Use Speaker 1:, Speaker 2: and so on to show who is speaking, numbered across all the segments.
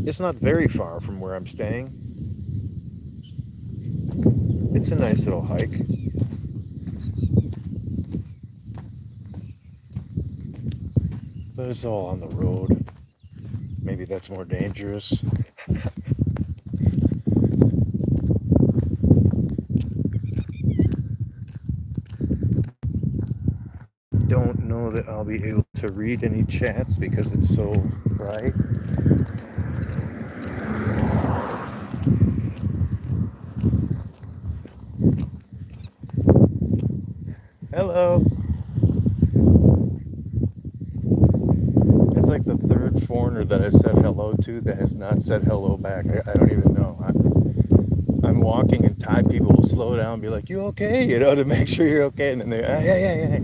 Speaker 1: It's not very far from where I'm staying. It's a nice little hike. But it's all on the road. Maybe that's more dangerous. Don't know that I'll be able to read any chats because it's so bright. Hello. It's like the third foreigner that I said hello to that has not said hello back. I don't even know. I'm walking and Thai people will slow down and be like, "You okay?" You know, to make sure you're okay. And then they, yeah.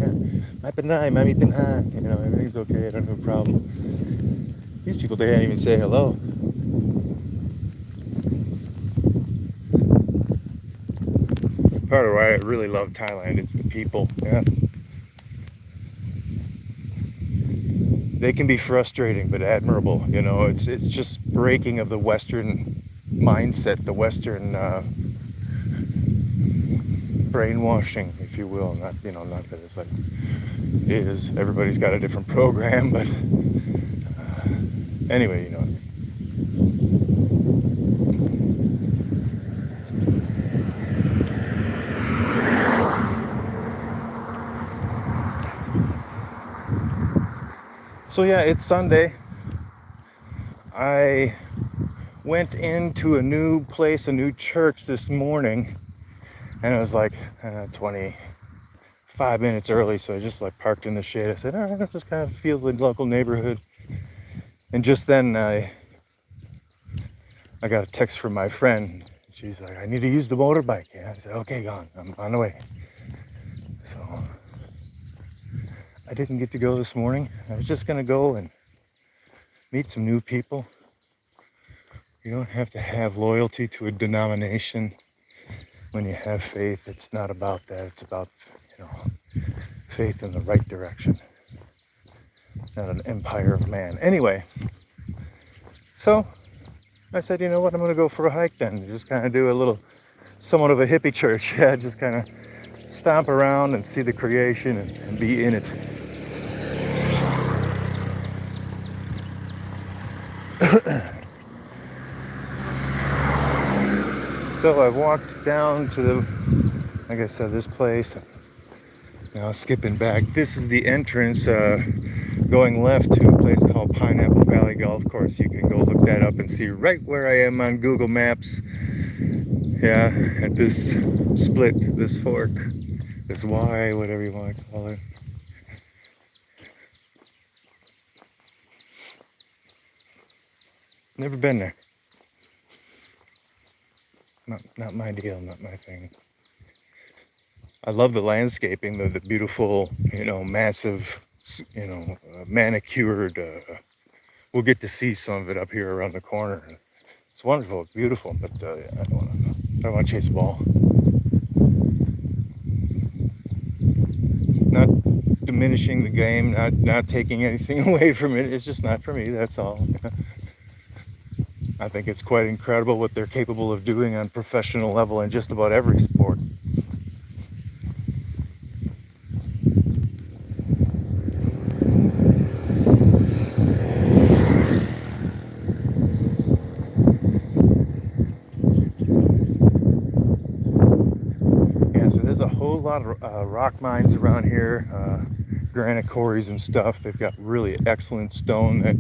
Speaker 1: My penai, mami penai. You know, everything's okay. I don't have a problem. These people, they can't even say hello. It's part of why I really love Thailand. It's the people. Yeah. They can be frustrating but admirable. You know, it's just breaking of the Western mindset, the Western brainwashing, if you will. Not, you know, not that it's like it is. Everybody's got a different program, but anyway, you know. So yeah, it's Sunday. I went into a new place, a new church this morning, and it was like 25 minutes early, so I just like parked in the shade. I said, all right, I'll just kind of feel the local neighborhood. And just then I got a text from my friend. She's like, I need to use the motorbike. Yeah, I said, okay, gone. I'm on the way. So I didn't get to go this morning. I was just gonna go and meet some new people. You don't have to have loyalty to a denomination when you have faith. It's not about that. It's about, you know, faith in the right direction, not an empire of man. Anyway, so I said, you know what, I'm gonna go for a hike then. Just kind of do a little, somewhat of a hippie church. Yeah, just kind of stomp around and see the creation and be in it. So I walked down to the, like I said, this place. Now skipping back, this is the entrance going left to a place called Pineapple Valley Golf Course. You can go look that up and see right where I am on Google Maps. Yeah, at this split, this fork, this Y, whatever you want to call it. Never been there. Not my deal, not my thing. I love the landscaping, the beautiful, you know, massive, you know, manicured. We'll get to see some of it up here around the corner. It's wonderful, it's beautiful, but I don't want to chase a ball. Not diminishing the game, not taking anything away from it. It's just not for me. That's all. I think it's quite incredible what they're capable of doing on professional level in just about every sport. Yeah, so there's a whole lot of rock mines around here, granite quarries and stuff. They've got really excellent stone that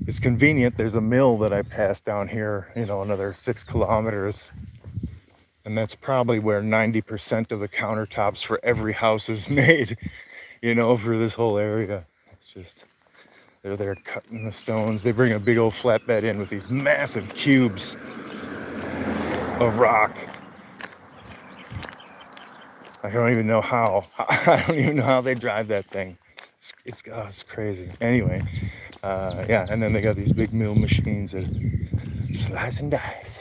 Speaker 1: is convenient. There's a mill that I passed down here, you know, another 6 kilometers. And that's probably where 90% of the countertops for every house is made, you know, for this whole area. It's just, they're there cutting the stones. They bring a big old flatbed in with these massive cubes of rock. I don't even know how. I don't even know how they drive that thing. It's crazy. Anyway, yeah, and then they got these big mill machines that slice and dice.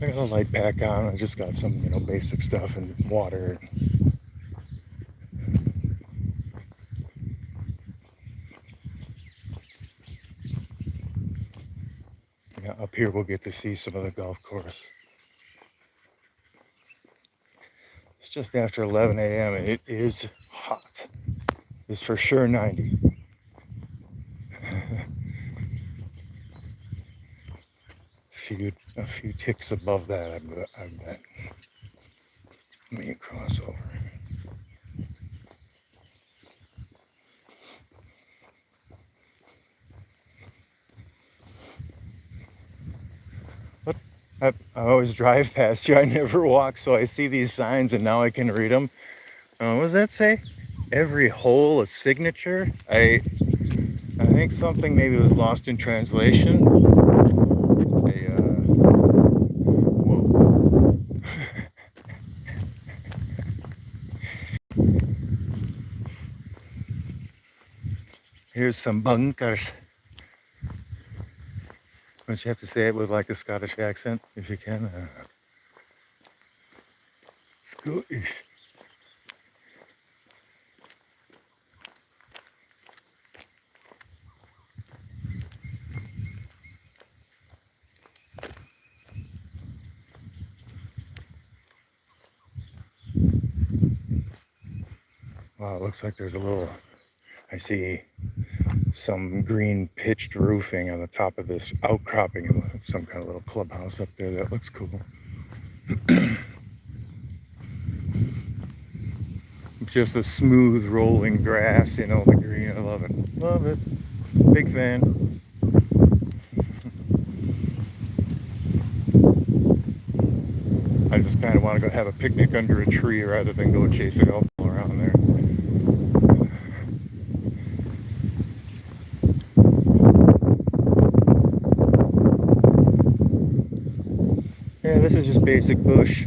Speaker 1: I got a light pack on. I just got some, basic stuff and water. Yeah, up here we'll get to see some of the golf course. It's just after 11 a.m. and it is hot. It's for sure 90. A few ticks above that, I bet. Let me cross over. But I always drive past here. I never walk, so I see these signs and now I can read them. What does that say? Every hole a signature? I think something maybe was lost in translation. Whoa. Here's some bunkers. But you have to say it with like a Scottish accent, if you can. Scottish. Wow, it looks like there's a little, I see some green pitched roofing on the top of this outcropping, some kind of little clubhouse up there. That looks cool. Just a smooth rolling grass, the green. I love it. Love it. Big fan. I just kind of want to go have a picnic under a tree rather than go chase a golf ball around there. Yeah, this is just basic bush.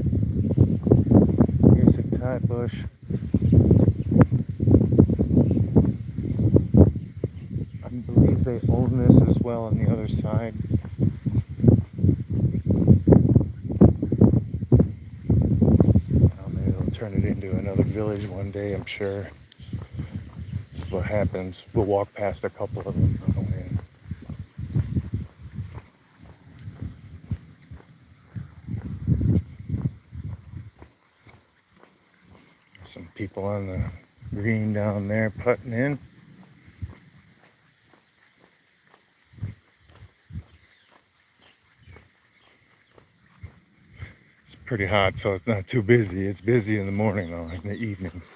Speaker 1: Basic Thai bush. I believe they own this as well on the other side. Maybe they'll turn it into another village one day, I'm sure. This is what happens. We'll walk past a couple of them on the way in. Some people on the green down there putting in. It's pretty hot, so it's not too busy. It's busy in the morning though, in the evenings.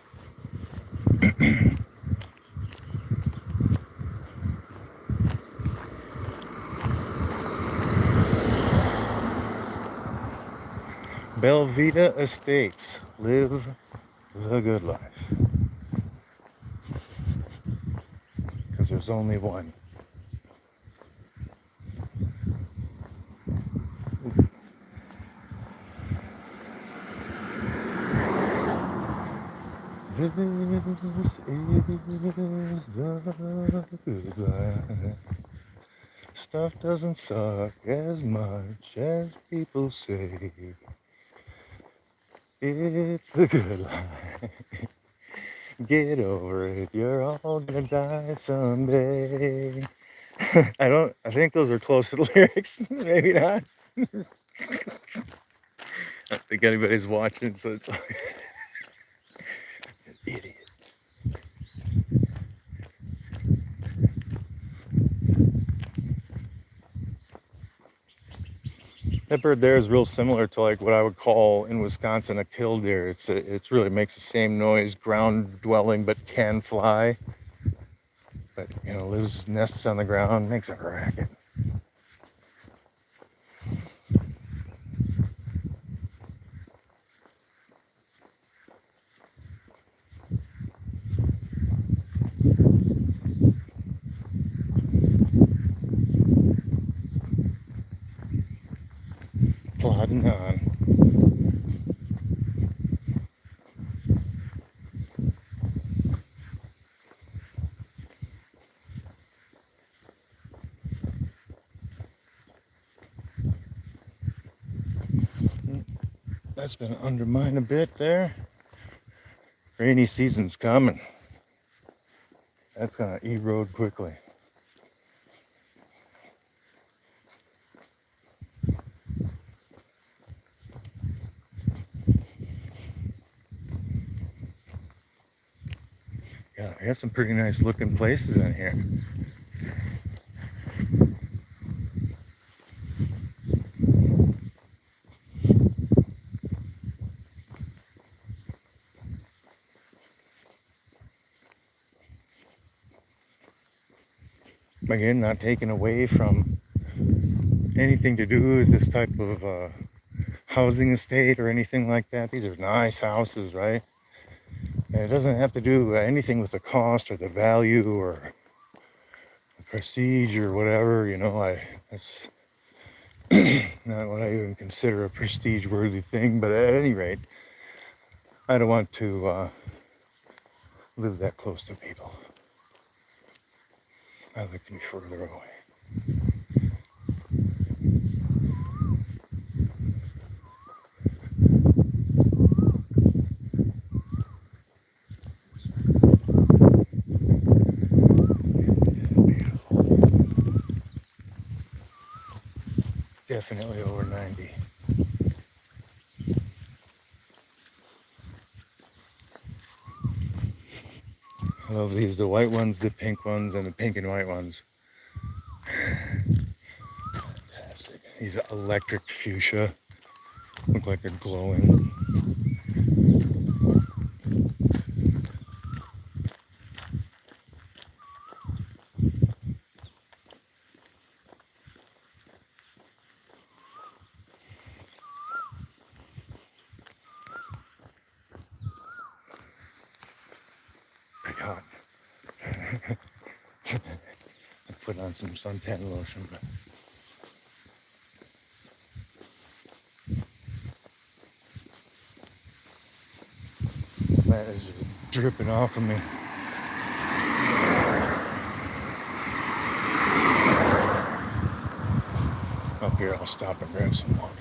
Speaker 1: Belvita Estates. Live the good life. Because there's only one. This is the good life. Stuff doesn't suck as much as people say. It's the good life. Get over it, you're all gonna die someday. I think those are close to the lyrics. Maybe not. I don't think anybody's watching, so it's like idiot. That bird there is real similar to like what I would call in Wisconsin a killdeer. It really makes the same noise, ground dwelling, but can fly. But lives nests on the ground, makes a racket. Plodding on. that's been undermined a bit there. Rainy season's coming. That's gonna erode quickly. Yeah, I got some pretty nice looking places in here. Again, not taken away from anything to do with this type of housing estate or anything like that. These are nice houses, right? And it doesn't have to do anything with the cost or the value or the prestige or whatever. That's not what I even consider a prestige-worthy thing. But at any rate, I don't want to live that close to people. I like to be further away. Definitely over 90. I love these, the white ones, the pink ones, and the pink and white ones. Fantastic. These electric fuchsia look like they're glowing. Pretty hot. I put on some suntan lotion, but that is just dripping off of me. Up here, I'll stop and grab some water.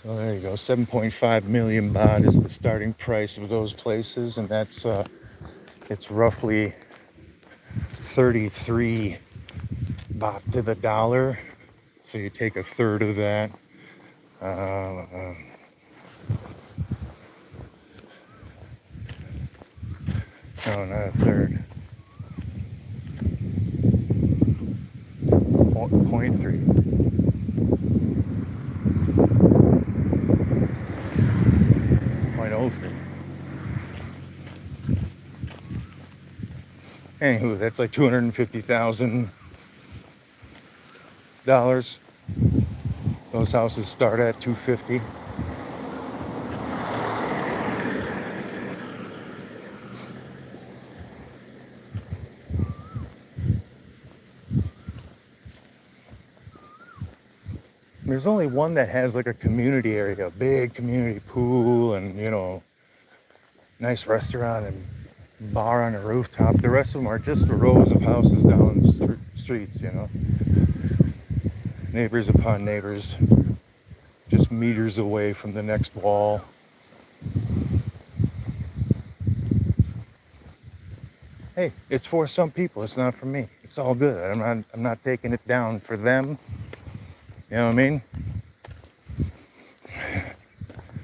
Speaker 1: So there you go, 7.5 million baht is the starting price of those places, and that's it's roughly 33 baht to the dollar. So you take a third of that. No, not a third. 0.3. 0.03. Anywho, that's like $250,000. Those houses start at 250. There's only one that has like a community area, a big community pool, and nice restaurant and bar on a rooftop. The rest of them are just rows of houses down the streets, neighbors upon neighbors, just meters away from the next wall. Hey, it's for some people, it's not for me. It's all good. I'm not taking it down for them. You know what I mean?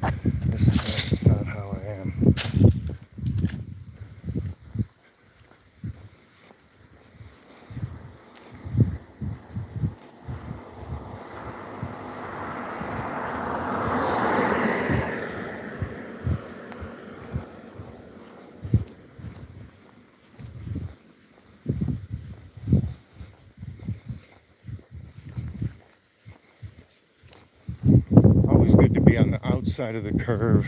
Speaker 1: That's not how I am. Always good to be on the outside of the curve.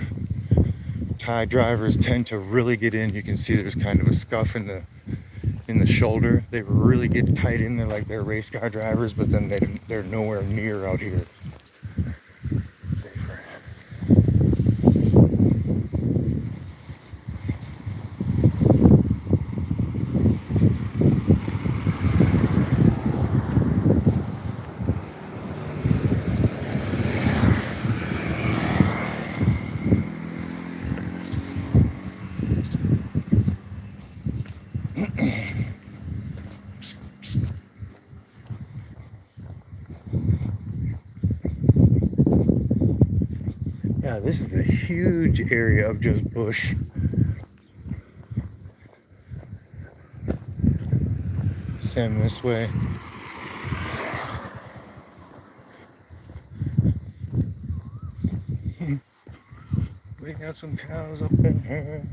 Speaker 1: Thai drivers tend to really get in. You can see there's kind of a scuff in the shoulder. They really get tight in there like they're race car drivers, but then they're nowhere near out here. Safer. Yeah, this is a huge area of just bush. Same this way. We got some cows up in here.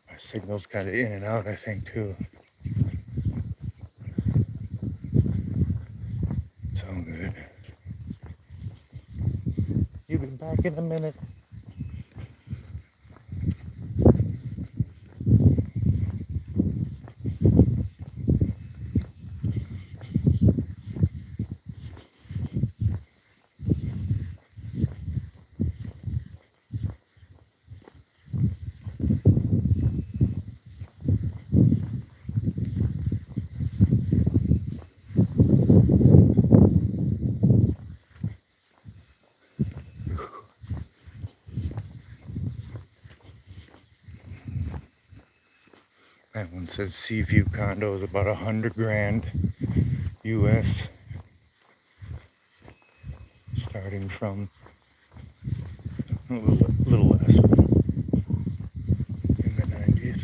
Speaker 1: My signal's kind of in and out, I think, too. It's all good. You'll be back in a minute. That one says Seaview condo is about $100,000 US, starting from a little less in the 90s.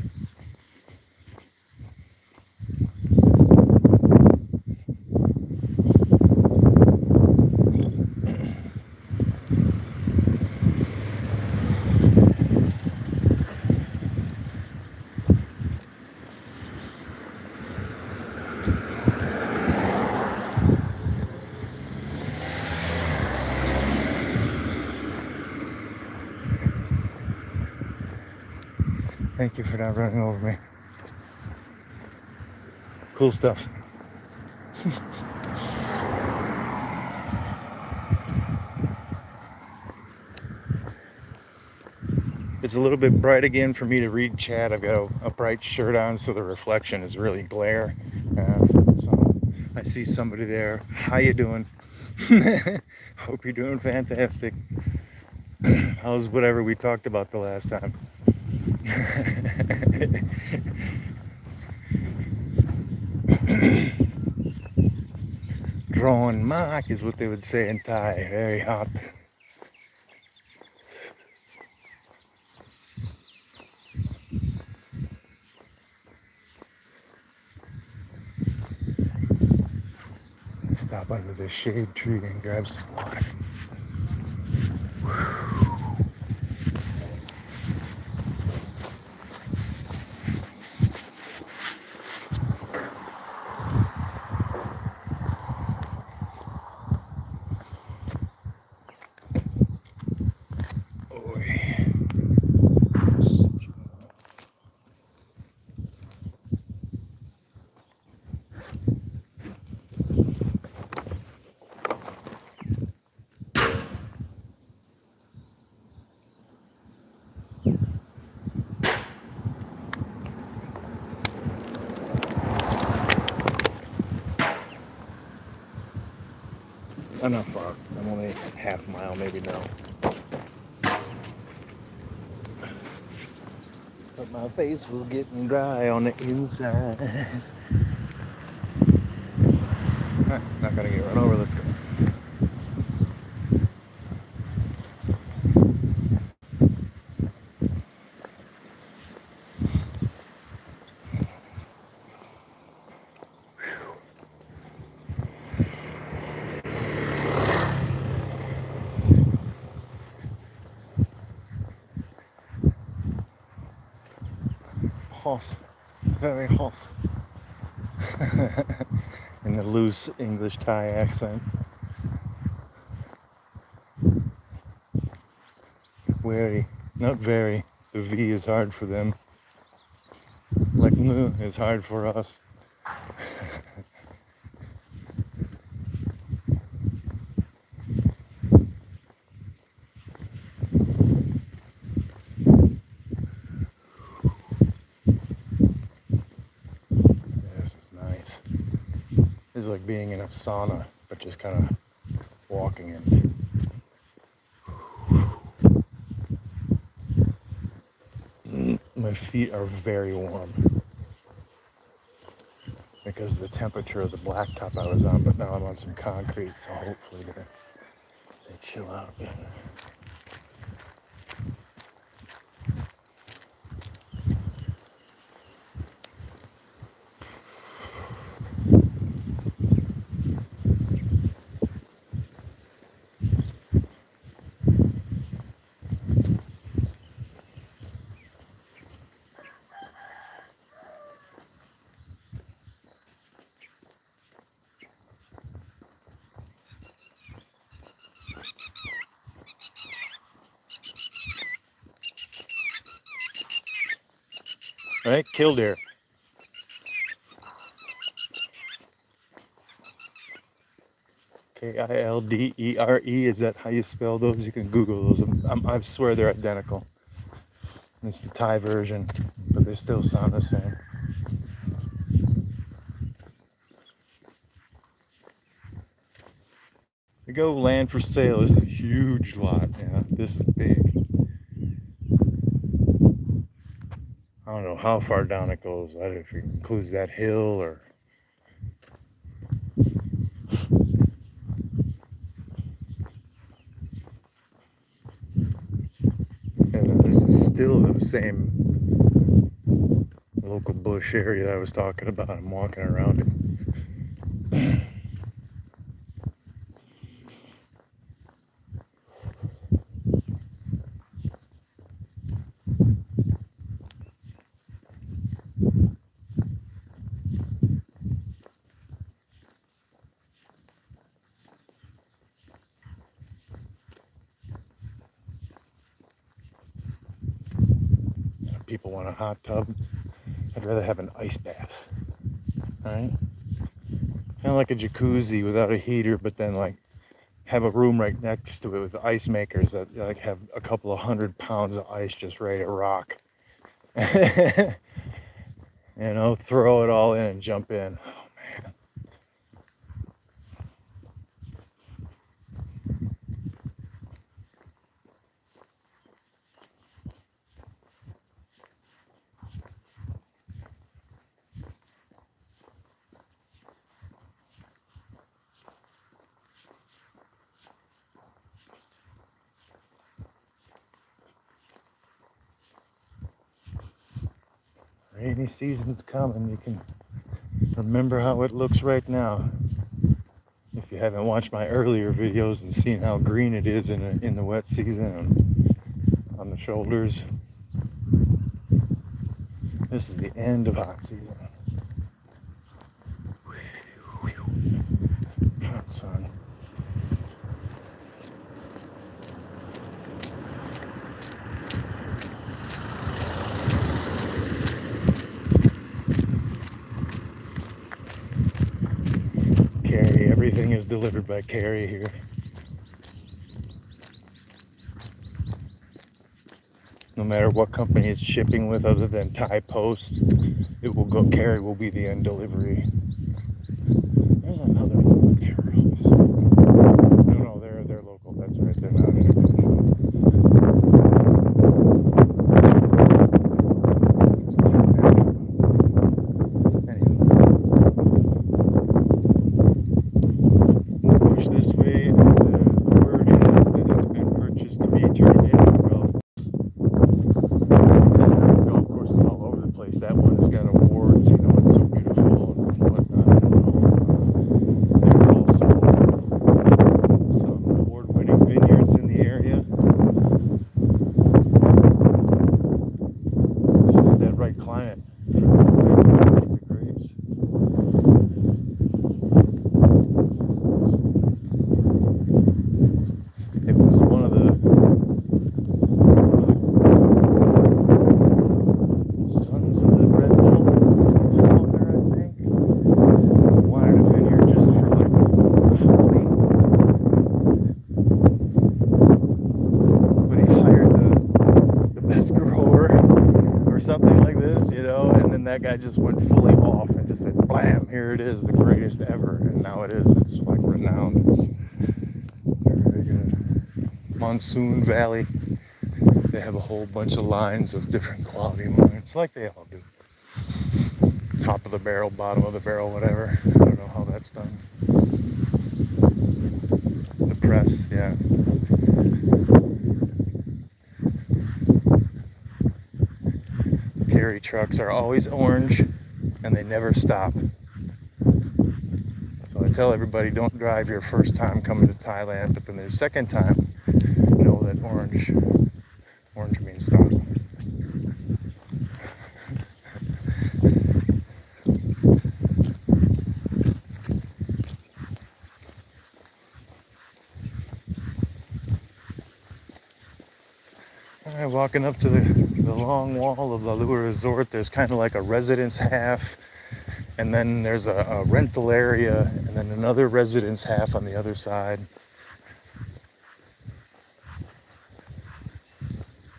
Speaker 1: Thank you for not running over me. Cool stuff. It's a little bit bright again for me to read chat. I've got a bright shirt on, so the reflection is really glare. So I see somebody there. How you doing? Hope you're doing fantastic. How's whatever we talked about the last time? Drawing mark is what they would say in Thai. Very hot. Stop under this shade tree and grab some water. I'm not far. I'm only half a mile, maybe now. But my face was getting dry on the inside. Not gonna get run over. Let's go. Horse, very horse. In the loose English Thai accent. Very, not very. The V is hard for them. Like mu is hard for us. It's like being in a sauna, but just kind of walking in. My feet are very warm because of the temperature of the blacktop I was on, but now I'm on some concrete, so hopefully they chill out a bit. All right, killdeer. Kildere. Is that how you spell those? You can Google those. I swear they're identical. It's the Thai version, but they still sound the same. The Go land for sale is a huge lot. Yeah, this is big. I don't know how far down it goes. I don't know if it includes that hill or. And this is still the same local bush area that I was talking about. I'm walking around it. People want a hot tub. I'd rather have an ice bath. All right? Kind of like a jacuzzi without a heater, but then like have a room right next to it with ice makers that like have a couple of 100 pounds of ice just ready to rock. You know, throw it all in and jump in. Oh man. Rainy season's coming. You can remember how it looks right now. If you haven't watched my earlier videos and seen how green it is in the wet season on the shoulders, this is the end of hot season. Hot sun. Carrie, everything is delivered by Carrie here. No matter what company it's shipping with, other than Thai Post, it will go. Carrie will be the end delivery. There's another one. No, they're local. That's right. They're not international. Anyway, we'll push this way. The word is that it's been purchased to be turned into a golf. Golf courses all over the place. That one has got awards. You know, it's so beautiful and whatnot. There's also some award-winning vineyards in the area. It's just that right climate for the grapes. It was one of the sons of the Red Bull founder, I think, who wanted a vineyard just for like Halloween. But he hired the best grower or something. going like this, and then that guy just went fully off and just said, blam, here it is, the greatest ever. And now it is. It's like renowned. It's very good. Monsoon Valley. They have a whole bunch of lines of different quality wines, like they all do. Top of the barrel, bottom of the barrel, whatever. I don't know how that's done. The press, yeah. Carry trucks are always orange and they never stop. So I tell everybody, don't drive your first time coming to Thailand, but then their second time, know that orange means stop. Alright, walking up to the long wall of Lalua Resort, there's kind of like a residence half, and then there's a rental area, and then another residence half on the other side.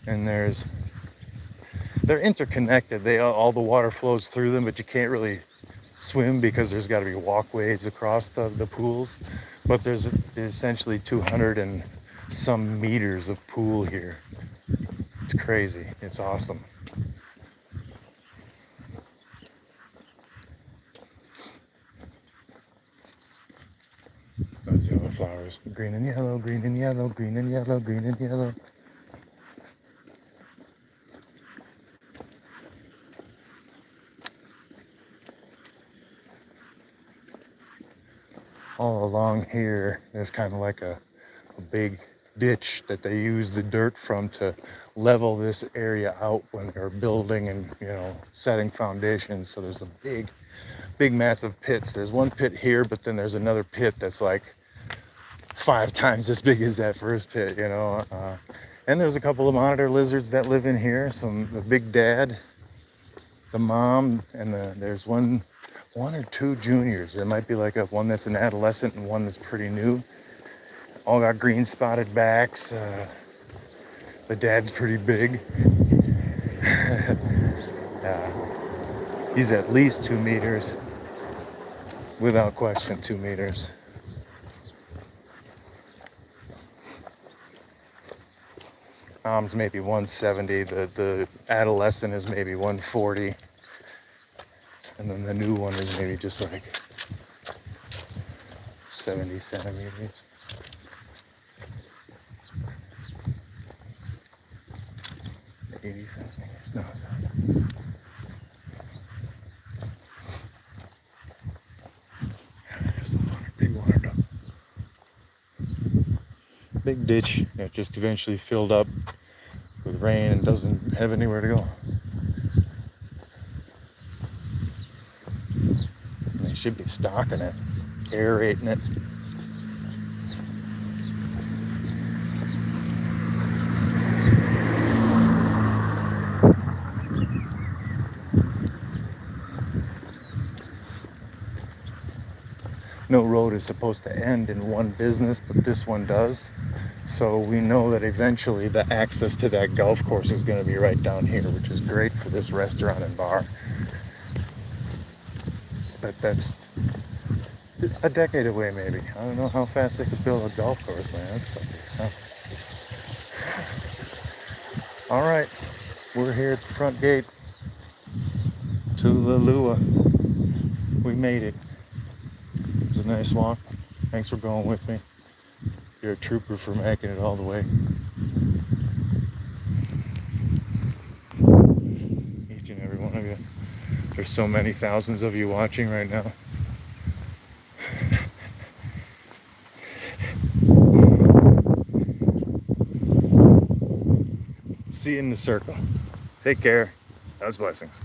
Speaker 1: And they're interconnected. All the water flows through them, but you can't really swim because there's got to be walkways across the pools. But there's essentially 200 and some meters of pool here. It's crazy. It's awesome. Those yellow flowers. Green and yellow, green and yellow, green and yellow, green and yellow. All along here, there's kind of like a big ditch that they use the dirt from to level this area out when they're building and setting foundations. So there's a big massive pits. There's one pit here, but then there's another pit that's like 5 times as big as that first pit, and there's a couple of monitor lizards that live in here. The big dad, the mom, and there's one or two juniors. There might be like one that's an adolescent and one that's pretty new. All got green spotted backs. The dad's pretty big. He's at least 2 meters. Without question, 2 meters. Mom's maybe 170. The adolescent is maybe 140. And then the new one is maybe just like 70 centimeters. No, sorry. There's the water, big water dump. Big ditch that just eventually filled up with rain and doesn't have anywhere to go. They should be stocking it, aerating it. No road is supposed to end in one business, but this one does. So we know that eventually the access to that golf course is going to be right down here, which is great for this restaurant and bar. But that's a decade away, maybe. I don't know how fast they could build a golf course, man. That's something. All right, we're here at the front gate to Lalua. We made it. It was a nice walk. Thanks for going with me. You're a trooper for making it all the way. Each and every one of you. There's so many thousands of you watching right now. See you in the circle. Take care. God's blessings.